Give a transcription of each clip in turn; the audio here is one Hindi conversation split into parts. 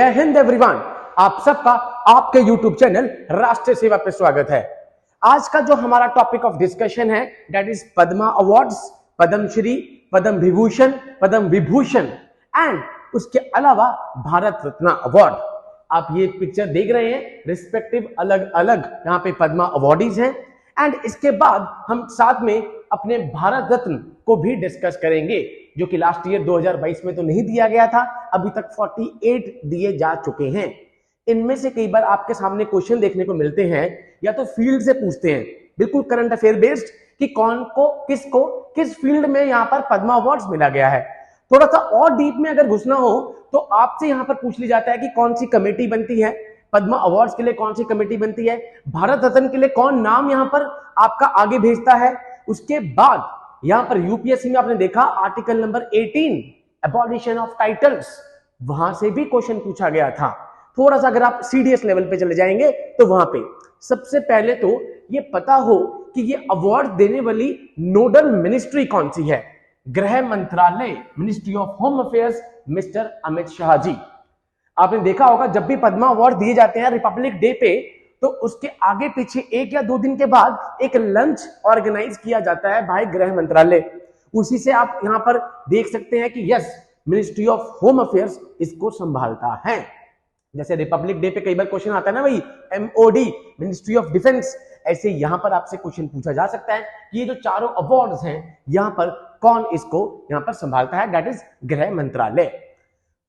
जय हिंद एवरीवन, आप सबका आपके YouTube चैनल राष्ट्रीय सेवा पे स्वागत है। आज का जो हमारा टॉपिक ऑफ डिस्कशन है that is Padma awards, Padma Shri, Padma Vibhushan, Padma Vibhushan and उसके अलावा भारत रत्न अवार्ड। आप ये पिक्चर देख रहे हैं, रिस्पेक्टिव अलग अलग यहाँ पे पद्मा अवार्डीज हैं एंड इसके बाद हम साथ में अपने भारत रत्न को भी डिस्कस करेंगे जो कि लास्ट ईयर 2022 में तो नहीं दिया गया था, अभी तक 48 दिए जा चुके हैं। इनमें से कई बार आपके सामने क्वेश्चन देखने को मिलते हैं या तो फील्ड से पूछते हैं, बिल्कुल करंट अफेयर बेस्ड, कि कौन को किस फील्ड में यहाँ पर पद्मा अवार्ड्स मिला गया है। थोड़ा सा और डीप में अगर घुसना हो तो आपसे यहाँ पर पूछ ली जाता है कि कौन सी कमेटी बनती है, पद्मा अवार्ड्स के लिए कौन सी कमेटी बनती है, भारत रत्न के लिए कौन नाम यहाँ पर आपका आगे भेजता है। उसके बाद यहां पर यूपीएससी में आपने देखा article number 18 abolition of titles, वहां से भी क्वेश्चन पूछा गया था। थोड़ा सा अगर आप सीडीएस लेवल पे चले जाएंगे तो वहां पे सबसे पहले तो ये पता हो कि ये अवार्ड देने वाली नोडल मिनिस्ट्री कौन सी है। गृह मंत्रालय, ministry of home affairs, mister Amit Shah ji. आपने देखा होगा जब भी पद्मा अवार्ड दिए जाते हैं रिपब्लिक डे पे तो उसके आगे पीछे 1 या 2 दिन के बाद एक लंच ऑर्गेनाइज किया जाता है बाय गृह मंत्रालय। उसी से आप यहां पर देख सकते हैं कि yes, ministry of home affairs इसको संभालता है। जैसे रिपब्लिक डे पे कई बार क्वेश्चन आता है ना भाई, एमओडी, मिनिस्ट्री ऑफ डिफेंस, ऐसे यहां पर आपसे क्वेश्चन पूछा जा सकता है कि ये जो चारों अवार्ड्स हैं यहां पर कौन इसको यहां पर संभालता है, दैट इज गृह मंत्रालय।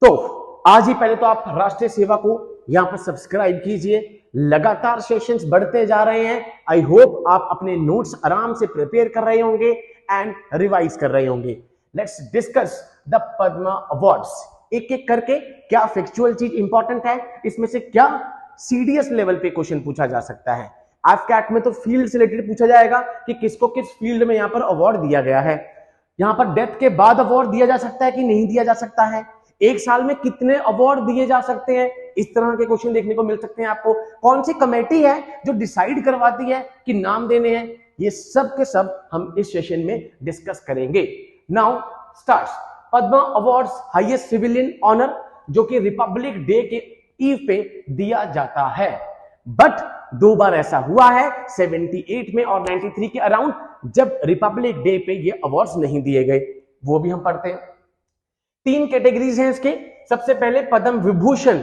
तो आज ही पहले तो आप राष्ट्रीय सेवा को यहां पर सब्सक्राइब कीजिए, लगातार सेशंस बढ़ते जा रहे हैं। आई होप आप अपने नोट्स आराम से प्रिपेयर कर रहे होंगे एंड रिवाइज कर रहे होंगे। Let's discuss the Padma awards. एक एक करके क्या फैक्चुअल चीज इंपॉर्टेंट है, इसमें से क्या सीडीएस लेवल पे क्वेश्चन पूछा जा सकता है। एफकैट में तो फील्ड से रिलेटेड पूछा जाएगा कि किसको किस फील्ड में यहां पर अवार्ड दिया गया है। यहां पर डेथ के बाद अवार्ड दिया जा सकता है कि नहीं दिया जा सकता है, एक साल में कितने अवार्ड दिए जा सकते हैं, इस तरह के क्वेश्चन देखने को मिल सकते हैं आपको। कौन सी कमेटी है जो डिसाइड करवाती है कि नाम देने हैं, ये सब के सब हम इस सेशन में डिस्कस करेंगे। Now starts. Padma awards highest civilian honour जो कि रिपब्लिक डे के ईव पे दिया जाता है, बट 2 बार ऐसा हुआ है 78 में और 93 के अराउंड, जब रिपब्लिक डे पे ये अवार्ड्स नहीं दिए गए, वो भी हम पढ़ते हैं। 3 कैटेगरीज हैं इसके। सबसे पहले Padma Vibhushan,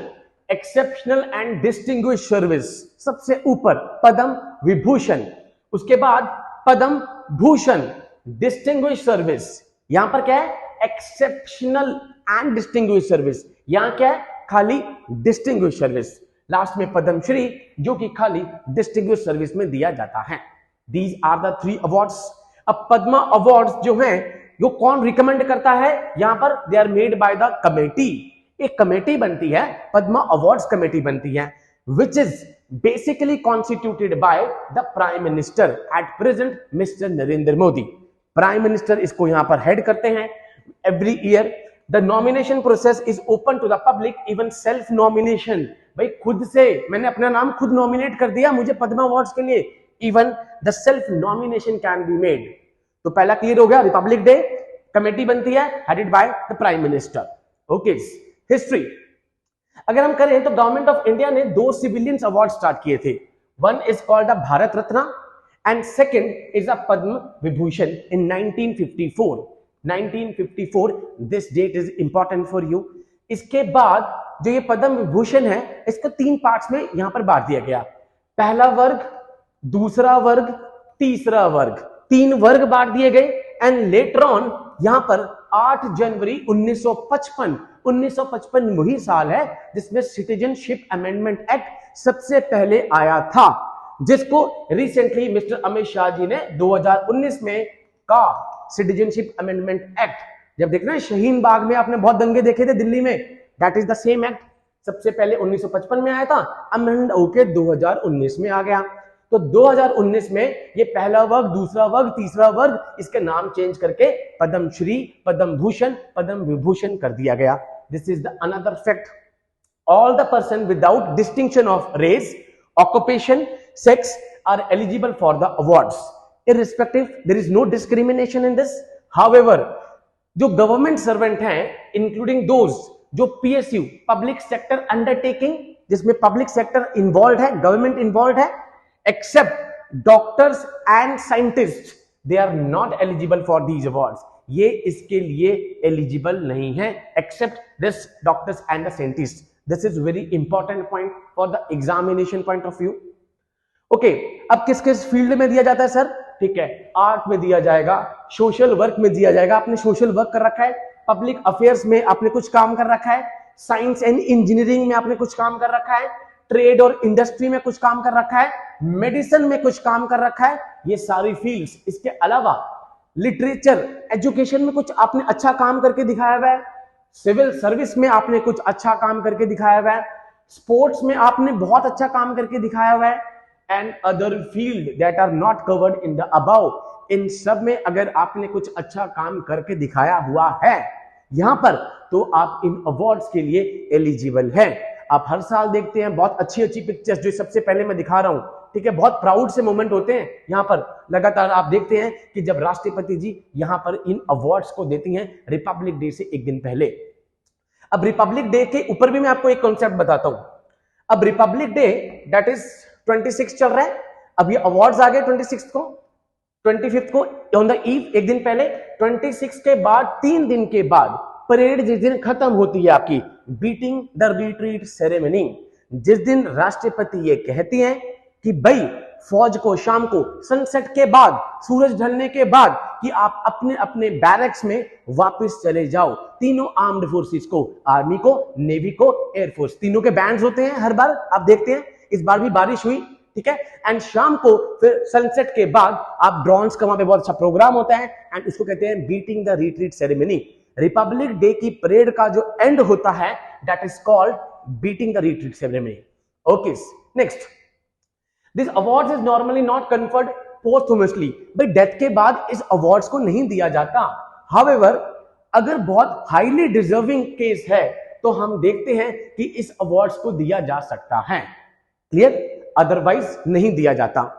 exceptional and distinguished service, सबसे ऊपर पद्म विभूषण। उसके बाद पद्म भूषण, डिस्टिंग्विश्ड सर्विस। यहां पर क्या है, एक्सेप्शनल एंड डिस्टिंग्विश्ड सर्विस, यहां क्या है, खाली डिस्टिंग्विश्ड सर्विस। लास्ट में पद्मश्री जो कि खाली डिस्टिंग्विश्ड सर्विस में दिया जाता है। These are the 3 awards. अब पद्मा अवार्ड्स जो हैं जो कौन रिकमेंड करता है, यहां पर they are made by the committee. एक कमेटी बनती है, पद्मा अवार्ड्स कमेटी बनती है, which is basically constituted by the prime minister at present mister Narendra Modi. Prime minister इसको यहां पर हेड करते हैं। Every year the nomination process is open to the public, even self nomination, भाई खुद से मैंने अपना नाम खुद नॉमिनेट कर दिया मुझे पद्मा अवार्ड्स के लिए, even the self nomination can be made. तो पहला क्लियर हो गया, रिपब्लिक डे कमेटी बनती है headed by the prime minister. Okay, history अगर हम करें तो गवर्नमेंट ऑफ इंडिया ने 2 सिविलियंस अवार्ड स्टार्ट किए थे। One is called the Bharat Ratna and second is a Padma Vibhushan in 1954। 1954 this date is important for you. इसके बाद जो ये पद्म विभूषण है इसको 3 पार्ट्स में यहां पर बांट दिया गया। पहला वर्ग, दूसरा वर्ग, तीसरा वर्ग, 3 वर्ग बांट दिए गए एंड लेटर ऑन यहां पर 8 जनवरी 1955 वही साल है जिसमें सिटीजनशिप अमेंडमेंट एक्ट सबसे पहले आया था, जिसको रिसेंटली मिस्टर अमित शाह जी ने 2019 में का सिटीजनशिप अमेंडमेंट एक्ट। जब देखना शाहीन बाग में आपने बहुत दंगे देखे थे दिल्ली में, that is the same act. सबसे पहले 1955 में आया था, अमेंड होके 2019 में आ गया। तो 2019 में ये पहला वर्ग, दूसरा वर्ग, तीसरा वर्ग, इसके नाम चेंज करके पद्मश्री, पद्म भूषण, पद्म विभूषण कर दिया गया। This is the another fact. All the person without distinction of race, occupation, sex are eligible for the awards irrespective, there is no discrimination in this. However, जो गवर्नमेंट सर्वेंट हैं इंक्लूडिंग दोज जो पीएसयू पब्लिक सेक्टर अंडरटेकिंग, जिसमें पब्लिक सेक्टर इन्वॉल्व है, गवर्नमेंट इन्वॉल्व है, except doctors and scientist, they are not eligible for these awards. ये इसके लिए एलिजिबल नहीं है, except this doctors and the scientist. This is very important point for the examination point of view. Okay, अब किस किस फील्ड में दिया जाता है सर? ठीक है, आर्ट में दिया जाएगा, सोशल वर्क में दिया जाएगा, आपने सोशल वर्क कर रखा है, पब्लिक अफेयर्स में आपने कुछ काम कर रखा है, साइंस एंड इंजीनियरिंग में आपने कुछ काम कर रखा है, ट्रेड और इंडस्ट्री में कुछ काम कर रखा है, मेडिसिन में कुछ काम कर रखा है, ये सारी फील्ड्स। इसके अलावा लिटरेचर, एजुकेशन में कुछ आपने अच्छा काम करके दिखाया हुआ है, सिविल सर्विस में आपने कुछ अच्छा काम करके दिखाया हुआ है, स्पोर्ट्स में आपने बहुत अच्छा काम करके दिखाया हुआ है, and other field that are not covered in the above. इन सब में अगर आपने कुछ अच्छा काम करके दिखाया हुआ है यहां पर, तो आप इन अवार्ड्स के लिए एलिजिबल हैं। आप हर साल देखते हैं बहुत अच्छी अच्छी पिक्चर्स, जो सबसे पहले मैं दिखा रहा हूं, ठीक है, बहुत प्राउड से मोमेंट होते हैं यहां पर। लगातार आप देखते हैं कि जब राष्ट्रपति जी यहां पर इन अवार्ड्स को देती हैं रिपब्लिक डे से एक दिन पहले। अब रिपब्लिक डे के ऊपर भी मैं आपको एक कॉन्सेप्ट बताता हूं। अब रिपब्लिक डे दैट इज 26 चल रहा है, अब ये अवार्ड्स आ गए 26 को, 25 को ऑन द ईव, एक दिन पहले। 26 के बाद 3 दिन के बाद परेड जिस दिन खत्म होती है आपकी, बीटिंग द रिट्रीट सेरेमनी, जिस दिन राष्ट्रपति ये कहती हैं कि भाई फौज को शाम को सनसेट के बाद, सूरज ढलने के बाद, कि आप अपने अपने बैरक्स में वापस चले जाओ। तीनों आर्म्ड फोर्सेस को, आर्मी को, नेवी को, एयरफोर्स, तीनों के बैंड्स होते हैं हर बार, आप देखते हैं। इस बार भी बारिश हुई, ठीक है, एंड शाम को फिर सनसेट के बाद आप ड्रोन्स का वहां पे बहुत अच्छा प्रोग्राम होता है, एंड इसको कहते हैं beating the retreat ceremony. Republic day की परेड का जो एंड होता है that is called beating the retreat ceremony. Okay, next, this awards is normally not conferred posthumously. By death के बाद इस अवार्ड्स को नहीं दिया जाता। हाउएवर, अगर बहुत हाईली डिजर्विंग केस है तो हम देखते हैं कि इस अवार्ड्स को दिया जा सकता है, क्लियर, अदरवाइज नहीं दिया जाता।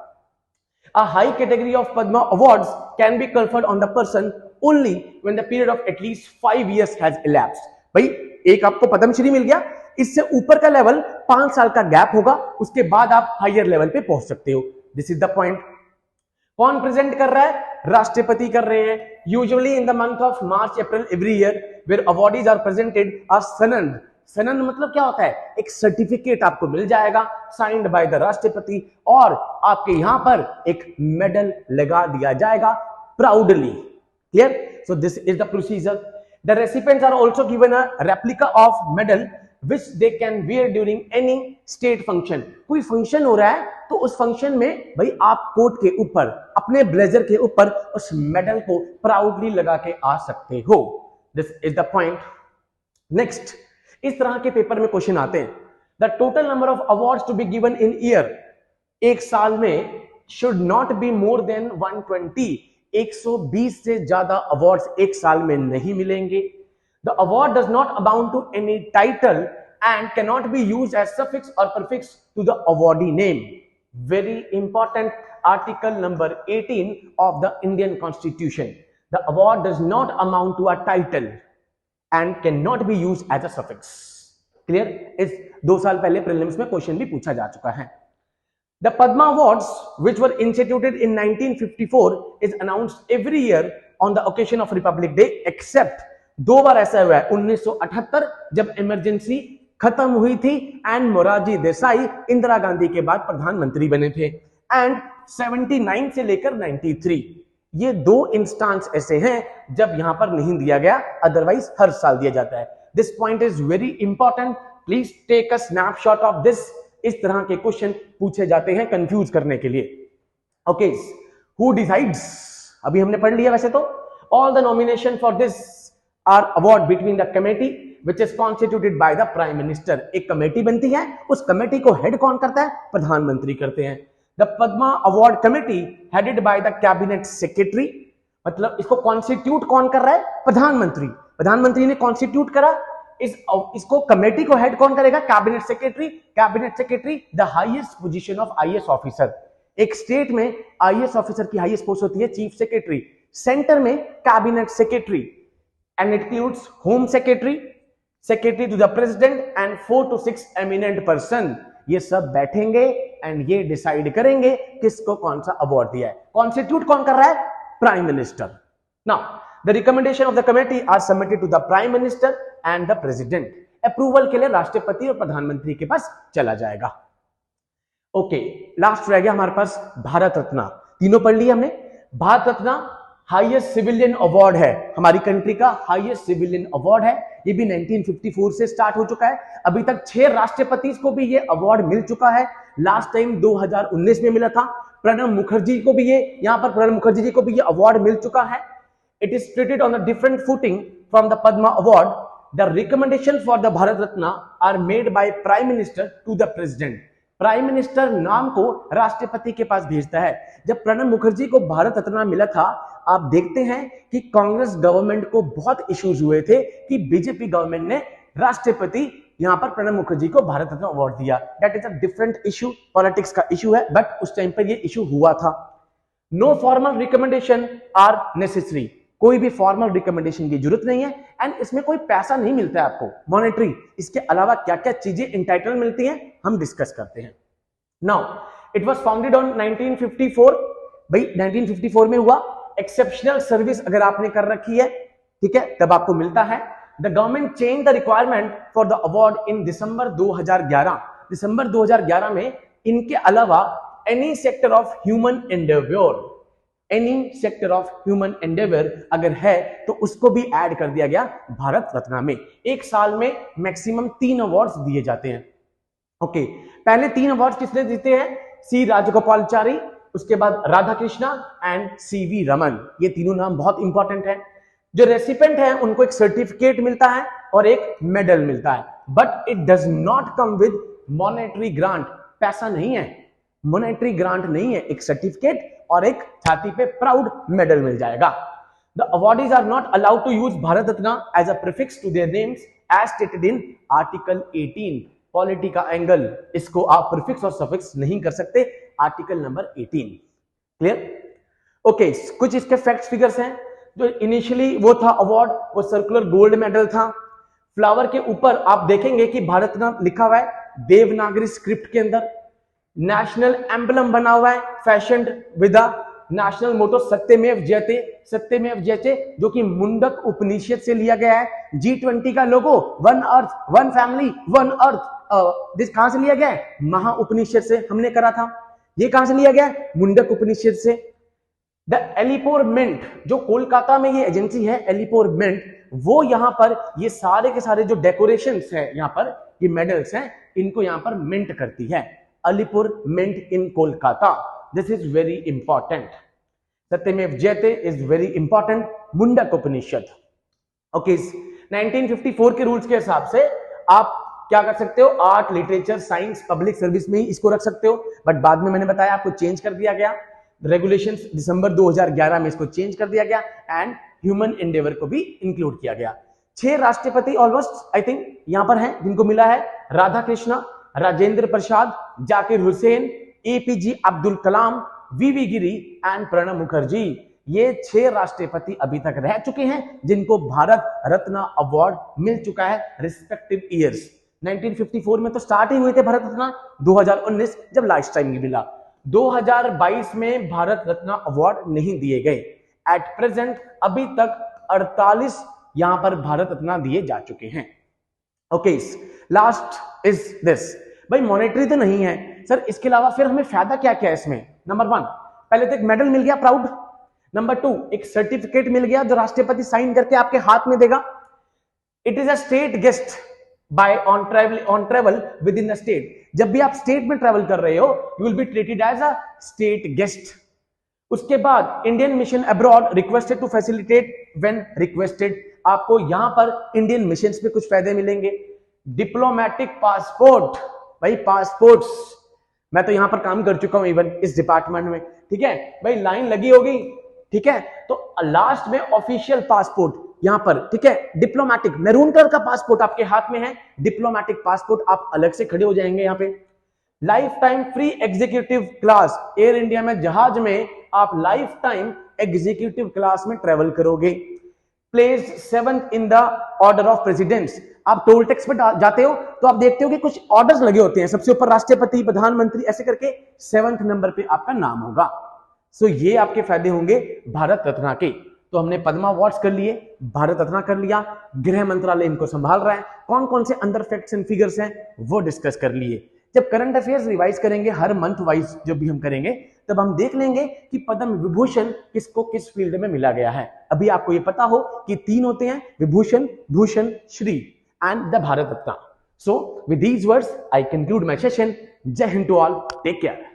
A high category of Padma awards can be conferred on the person only when the period of at least 5 years has elapsed. भाई एक आपको पद्मश्री मिल गया, इससे ऊपर का लेवल 5 साल का गैप होगा, उसके बाद आप हायर लेवल पे पहुंच सकते हो। This is the point. कौन प्रेजेंट कर रहा है? राष्ट्रपति कर रहे हैं। Usually in the month of March April every year where awardees are presented आ सनद। सनद मतलब क्या होता है? एक सर्टिफिकेट आपको मिल जाएगा साइंड बाय द राष्ट्रपति, और आपके यहां पर एक मेडल लगा दिया जाएगा proudly. Clear? So this is the procedure. The recipients are also given a replica of medal which they can wear during any state function। कोई फंक्शन हो रहा है तो उस फंक्शन में भाई आप कोट के ऊपर, अपने ब्लेजर के ऊपर उस मेडल को प्राउडली लगा के आ सकते हो। This is the point. Next, इस तरह के पेपर में क्वेश्चन आते हैं। The total number of awards to be given in year, एक साल में, should not be more than 120। 120 से ज्यादा अवार्ड्स एक साल में नहीं मिलेंगे। The award does not amount to any title and cannot be used as suffix or prefix to the awardee name. Very important, article number 18 of the Indian Constitution. The award does not amount to a title and cannot be used as a suffix. Clear? इस 2 साल पहले प्रीलिम्स में क्वेश्चन भी पूछा जा चुका है। The Padma Awards, which were instituted in 1954, is announced every year on the occasion of Republic Day, except 2 बार ऐसा हुआ है। 1978 जब इमरजेंसी खत्म हुई थी एंड मोरारजी देसाई इंदिरा गांधी के बाद प्रधानमंत्री बने थे, एंड 79 से लेकर 93, ये 2 इंस्टांस ऐसे हैं जब यहां पर नहीं दिया गया, अदरवाइज हर साल दिया जाता है। This point is very important, please take a snapshot of this. इस तरह के क्वेश्चन पूछे जाते हैं कंफ्यूज करने के लिए। ओके, हु डिसाइड्स, अभी हमने पढ़ लिया वैसे तो। All the nomination for this are award between the committee which is constituted by the prime minister। एक कमेटी बनती है, उस कमेटी को हेड कौन करता है? प्रधानमंत्री करते हैं। the Padma award committee headed by the cabinet secretary, मतलब इसको कॉन्स्टिट्यूट कौन कर रहा है? प्रधानमंत्री। प्रधानमंत्री ने कॉन्स्टिट्यूट करा, इसको कमेटी को हेड कौन करेगा? Cabinet secretary. Cabinet secretary the highest position of IAS officer. एक स्टेट में आईएएस ऑफिसर की हाईएस्ट पोस्ट होती है चीफ सेक्रेटरी, सेंटर में cabinet secretary, and it includes home secretary, secretary to the president and 4 to 6 eminent person, ये सब बैठेंगे एंड ये डिसाइड करेंगे किसको कौन सा अवार्ड दिया है। कॉन्स्टिट्यूट कौन कर रहा है? Prime minister. Now the recommendation of the committee are submitted to the prime minister and the president. Approval के लिए राष्ट्रपति और प्रधानमंत्री के पास चला जाएगा। ओके, लास्ट रह गया हमारे पास भारत रत्न। तीनों पढ़ लिए हमने। Bharat Ratna highest civilian award है, हमारी कंट्री का हाईएस्ट सिविलियन अवार्ड है। ये भी 1954 से स्टार्ट हो चुका है। अभी तक 6 राष्ट्रपति को भी ये अवार्ड मिल चुका है। लास्ट टाइम 2019 में मिला था। प्रणब मुखर्जी को भी ये, यहां पर प्रणब मुखर्जी जी को भी ये अवार्ड मिल चुका है। It is treated on a different footing from the Padma award. The recommendation for the Bharat Ratna are made by prime minister to the president. Prime minister नाम को राष्ट्रपति के पास भेजता है। जब प्रणब मुखर्जी को भारत रत्न मिला था, आप देखते हैं कि कांग्रेस गवर्नमेंट को बहुत इश्यूज हुए थे कि बीजेपी गवर्नमेंट ने राष्ट्रपति यहां पर प्रणब मुखर्जी को भारत रत्न अवार्ड दिया। That is a different issue, politics का इशू है, बट उस टाइम पर ये इशू हुआ था। No formal recommendation are necessary, कोई भी फॉर्मल रिकमेंडेशन की जरूरत नहीं है। एंड इसमें कोई पैसा नहीं मिलता है आपको मॉनेटरी। इसके अलावा क्या क्या चीजें इंटाइटल मिलती हैं हम डिस्कस करते हैं। Now it was founded on 1954। भाई 1954 में हुआ। एक्सेप्शनल सर्विस अगर आपने कर रखी है, ठीक है, तब आपको मिलता है। The government change the requirement for the award in December 2011। दिसंबर 2011 में इनके अलावा any sector of human endeavour, any sector of human endeavour अगर है तो उसको भी ऐड कर दिया गया भारत रत्न में। एक साल में मैक्सिमम 3 अवार्ड्स दिए जाते हैं। ओके, पहले 3 अवार्ड्स किसने जीते हैं? सी राजगोपालाचारी, उसके बाद राधा कृष्णा एंड सीवी रमन। ये तीनों नाम बहुत इंपॉर्टेंट है। जो रेसिपेंट है उनको एक सर्टिफिकेट मिलता है और एक मेडल मिलता है, but it does not come with monetary grant. पैसा नहीं है, मॉनेटरी ग्रांट नहीं है, एक सर्टिफिकेट और एक छाती पे प्राउड मेडल मिल जाएगा। The awardees are not allowed to use Bharat Ratna as a prefix to their names as stated in article 18। Polity का एंगल, इसको आप प्रीफिक्स और सफिक्स नहीं कर सकते, आर्टिकल नंबर 18। क्लियर? ओके, कुछ इसके फैक्ट्स फिगर्स हैं। जो इनिशियली वो था अवार्ड, वो सर्कुलर गोल्ड मेडल था। फ्लावर के ऊपर आप देखेंगे कि भारत रत्न लिखा हुआ है देवनागरी स्क्रिप्ट के अंदर। नेशनल एम्बलम बना हुआ है फैशन विद नेशनल मोटो सत्यमेव जयते। सत्यमेव जयते जो कि मुंडक उपनिषद से लिया गया है। G20 का logo one earth one family one earth, this कहां से लिया गया है? महा उपनिषद से हमने करा था। ये कहां से लिया गया है? मुंडक उपनिषद से। द एलिपोर मिंट, जो कोलकाता में ये एजेंसी है एलिपोर मिंट, वो यहां पर ये सारे के सारे जो डेकोरेशंस है, यहां पर ये मेडल्स हैं, इनको यहां पर मिंट करती है Alipur mint in Kolkata. This is very important. Satyameva Jayate is very important. Mundaka Upanishad. Okay, 1954 के रूल्स के हिसाब से आप क्या कर सकते हो? Art, literature, science, public service में ही इसको रख सकते हो, बट बाद में मैंने बताया आपको चेंज कर दिया गया। रेगुलेशंस दिसंबर 2011 में इसको चेंज कर दिया गया एंड ह्यूमन एंडेवर को भी इंक्लूड किया गया। 6 राष्ट्रपति ऑलमोस्ट आई थिंक यहां पर हैं जिनको मिला है। Radha Krishna, Rajendra Prasad, Zakir Hussain, APJ Abdul Kalam, VV Giri and Pranab Mukherjee. ये 6 राष्ट्रपति अभी तक रह चुके हैं जिनको भारत रत्न अवार्ड मिल चुका है रिस्पेक्टिव ईयर्स। 1954 में तो स्टार्ट ही हुए थे भारत रत्न, 2019 जब लास्ट टाइम मिला। 2022 में भारत रत्न अवार्ड नहीं दिए गए। एट प्रेजेंट अभी तक 48 यहां पर भारत रत्न दिए जा चुके हैं। Okay, last is this. भाई मॉनेटरी तो नहीं है सर, इसके अलावा फिर हमें फायदा क्या क्या है इसमें? नंबर 1, पहले तो एक मेडल मिल गया प्राउड। नंबर 2, एक सर्टिफिकेट मिल गया जो राष्ट्रपति साइन करके आपके हाथ में देगा। It is a state guest by on travel within the state. जब भी आप स्टेट में ट्रेवल कर रहे हो, you will be treated as a state guest. उसके बाद Indian mission abroad requested to facilitate when requested. आपको यहां पर इंडियन मिशन पे कुछ फायदे मिलेंगे। डिप्लोमेटिक पासपोर्ट, भाई पासपोर्ट्स, मैं तो यहां पर काम कर चुका हूं इवन इस डिपार्टमेंट में, ठीक है भाई, लाइन लगी होगी, ठीक है, तो लास्ट में ऑफिशियल पासपोर्ट यहां पर, ठीक है, डिप्लोमेटिक मैरून कलर का पासपोर्ट आपके हाथ में है, डिप्लोमेटिक पासपोर्ट, आप अलग से खड़े हो जाएंगे यहां पे। Life time free executive class, air India में जहाज में आप लाइफ टाइम एग्जीक्यूटिव क्लास में ट्रेवल करोगे। Place 7th in the order of presidents, आप टोल टैक्स पे जाते हो तो आप देखते हो कि कुछ ऑर्डर्स लगे होते हैं, सबसे ऊपर राष्ट्रपति, प्रधानमंत्री, ऐसे करके 7वें नंबर पे आपका नाम होगा। सो ये आपके फायदे होंगे भारत रत्न के। तो हमने पद्मा अवार्ड्स कर लिए, भारत रत्न कर लिया, गृह मंत्रालय इनको संभाल रहा है, कौन कौन से अंदर फैक्ट्स एंड फिगर्स हैं वो डिस्कस कर लिए। जब करंट अफेयर्स रिवाइज करेंगे हर मंथ वाइज जब भी हम करेंगे, तब हम देख लेंगे कि पद्म विभूषण किसको किस फील्ड में मिला गया है। अभी आपको ये पता हो कि 3 होते हैं, Vibhushan, Bhushan, Shri and the Bharat Ratna. So with these words I conclude my session. Jai Hind to all, take care.